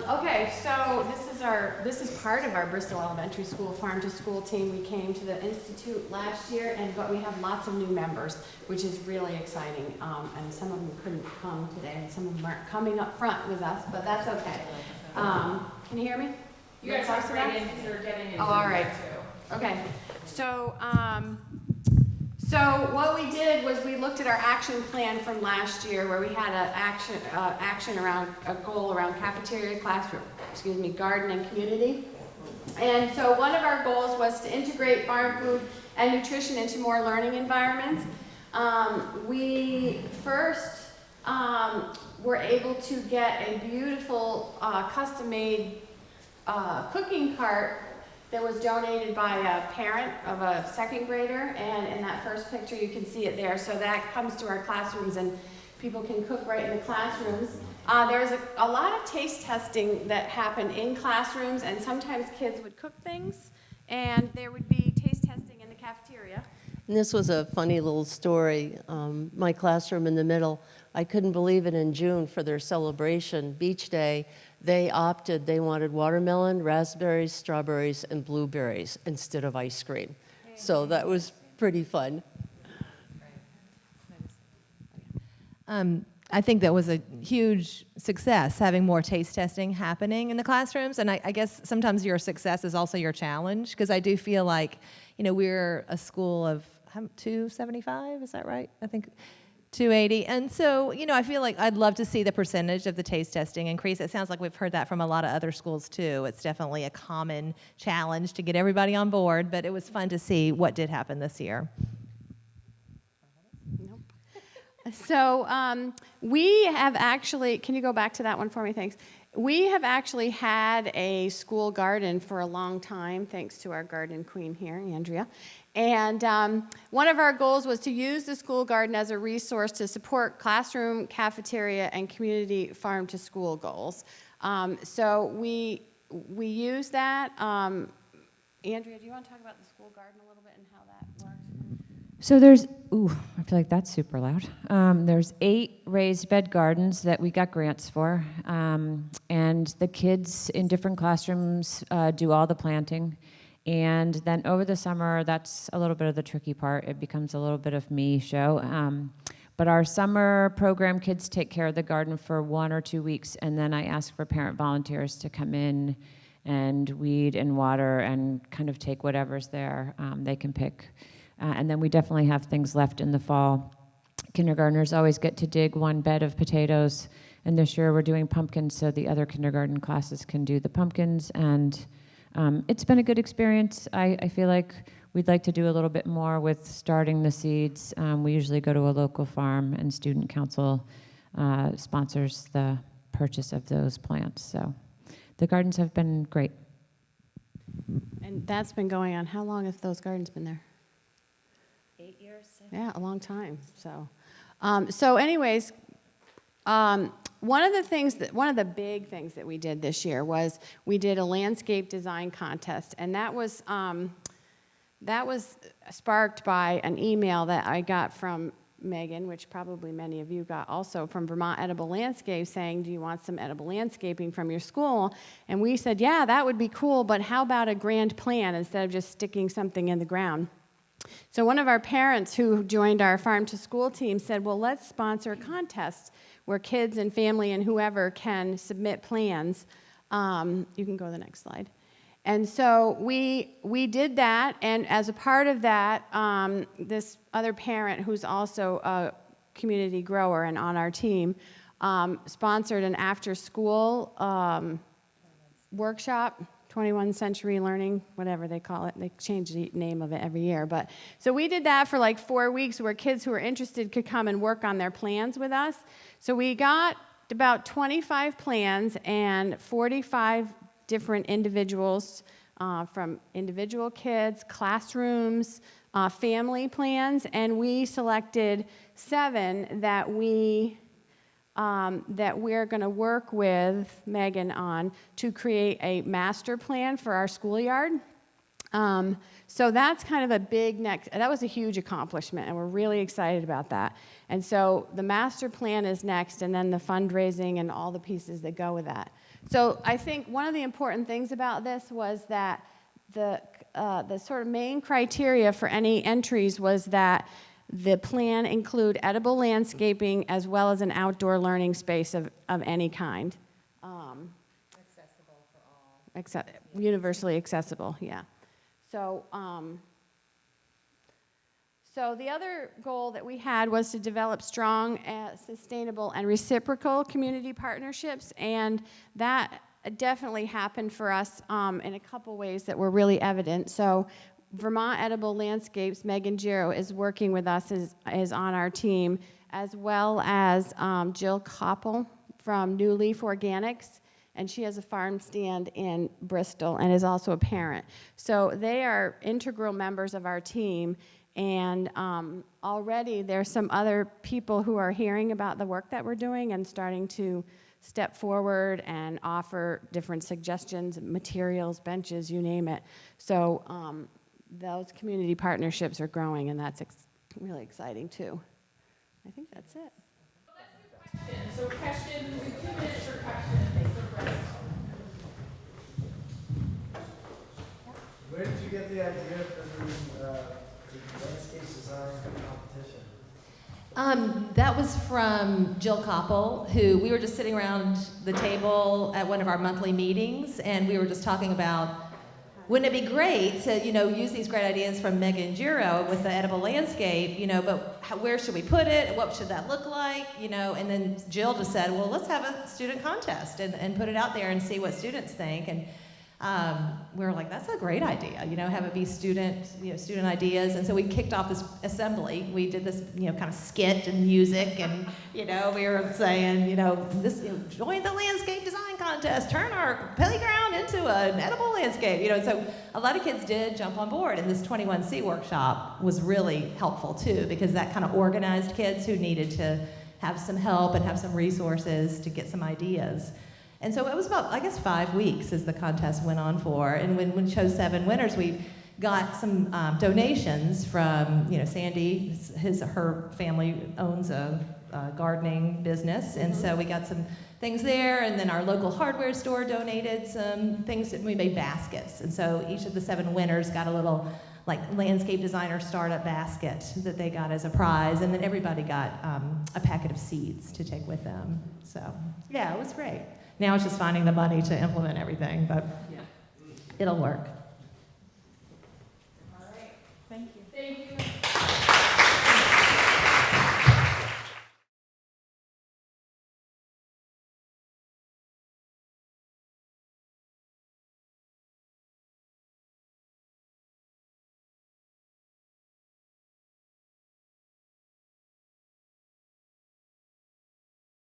Okay, so this is part of our Bristol Elementary School Farm to School team. We came to the Institute last year, but we have lots of new members, which is really exciting. And some of them couldn't come today, and some of them aren't coming up front with us, but that's okay. Can you hear me? You guys are right in because they're getting into all right. too. Okay, so so what we did was we looked at our action plan from last year, where we had an action around a goal around cafeteria, classroom, garden, and community. And so one of our goals was to integrate farm food and nutrition into more learning environments. We first were able to get a beautiful custom-made cooking cart that was donated by a parent of a second grader, and in that first picture you can see it there. So that comes to our classrooms and people can cook right in the classrooms. There's a lot of taste testing that happened in classrooms, and sometimes kids would cook things and there would be taste testing in the cafeteria. And this was a funny little story. My classroom in the middle, I couldn't believe it, in June for their celebration, Beach Day, they wanted watermelon, raspberries, strawberries, and blueberries instead of ice cream. So that was pretty fun. I think that was a huge success, having more taste testing happening in the classrooms. And I guess sometimes your success is also your challenge, because I do feel like, we're a school of 275, is that right? I think 280. And so, I feel like I'd love to see the percentage of the taste testing increase. It sounds like we've heard that from a lot of other schools too. It's definitely a common challenge to get everybody on board, but it was fun to see what did happen this year. Nope. So we have actually, can you go back to that one for me? Thanks. We have actually had a school garden for a long time, thanks to our garden queen here, Andrea. And one of our goals was to use the school garden as a resource to support classroom, cafeteria, and community farm to school goals. So we use that. Andrea, do you want to talk about the school garden a little bit and how that works? So there's, I feel like that's super loud. There's 8 raised bed gardens that we got grants for. And the kids in different classrooms do all the planting. And then over the summer, that's a little bit of the tricky part. It becomes a little bit of me show. But our summer program kids take care of the garden for 1 or 2 weeks, and then I ask for parent volunteers to come in and weed and water and kind of take whatever's there they can pick. And then we definitely have things left in the fall. Kindergartners always get to dig 1 bed of potatoes, and this year we're doing pumpkins so the other kindergarten classes can do the pumpkins, and it's been a good experience. I feel like we'd like to do a little bit more with starting the seeds. We usually go to a local farm, and student council sponsors the purchase of those plants. So the gardens have been great. And that's been going on. How long have those gardens been there? 8 years? Yeah, a long time. So anyways, one of the big things that we did this year was we did a landscape design contest, and that was sparked by an email that I got from Megan, which probably many of you got also, from Vermont Edible Landscape, saying, do you want some edible landscaping from your school? And we said, yeah, that would be cool, but how about a grand plan instead of just sticking something in the ground? So one of our parents who joined our farm to school team said, well, let's sponsor a contest where kids and family and whoever can submit plans. You can go to the next slide. And so we did that, and as a part of that, this other parent who's also a community grower and on our team sponsored an after-school workshop, 21st Century Learning, whatever they call it. They change the name of it every year. But so we did that for like 4 weeks, where kids who were interested could come and work on their plans with us. So we got about 25 plans and 45 different individuals, from individual kids, classrooms, family plans, and we selected 7 that we're going to work with Megan on to create a master plan for our schoolyard. So that's kind of a big that was a huge accomplishment, and we're really excited about that. And so the master plan is next, and then the fundraising and all the pieces that go with that. So I think one of the important things about this was that the sort of main criteria for any entries was that the plan include edible landscaping as well as an outdoor learning space of any kind. Accessible for all. Universally accessible, yeah. So, so the other goal that we had was to develop strong, sustainable, and reciprocal community partnerships, and that definitely happened for us in a couple ways that were really evident. So Vermont Edible Landscapes, Megan Giro, is working with us, is on our team, as well as Jill Koppel from New Leaf Organics, and she has a farm stand in Bristol and is also a parent. So they are integral members of our team, and already there's some other people who are hearing about the work that we're doing and starting to step forward and offer different suggestions, materials, benches, you name it. So those community partnerships are growing, and that's really exciting too. I think that's it. So questions, 2 minutes for questions. Where did you get the idea for the landscape design competition? That was from Jill Koppel, who we were just sitting around the table at one of our monthly meetings, and we were just talking about, wouldn't it be great to, use these great ideas from Megan Giro with the edible landscape, but where should we put it? What should that look like? And then Jill just said, well, let's have a student contest and put it out there and see what students think. And we were like, that's a great idea, have it be student ideas. And so we kicked off this assembly. We did this, kind of skit and music, and, we were saying, join the landscape design contest, turn our playground into an edible landscape, so a lot of kids did jump on board, and this 21C workshop was really helpful too, because that kind of organized kids who needed to have some help and have some resources to get some ideas. And so it was about, 5 weeks as the contest went on for. And when we chose 7 winners, we got some donations from, Sandy. Her family owns a gardening business, and so we got some things there. And then our local hardware store donated some things, that we made baskets. And so each of the 7 winners got a little landscape designer startup basket that they got as a prize, and then everybody got a packet of seeds to take with them. So yeah, it was great. Now it's just finding the money to implement everything, but it'll work.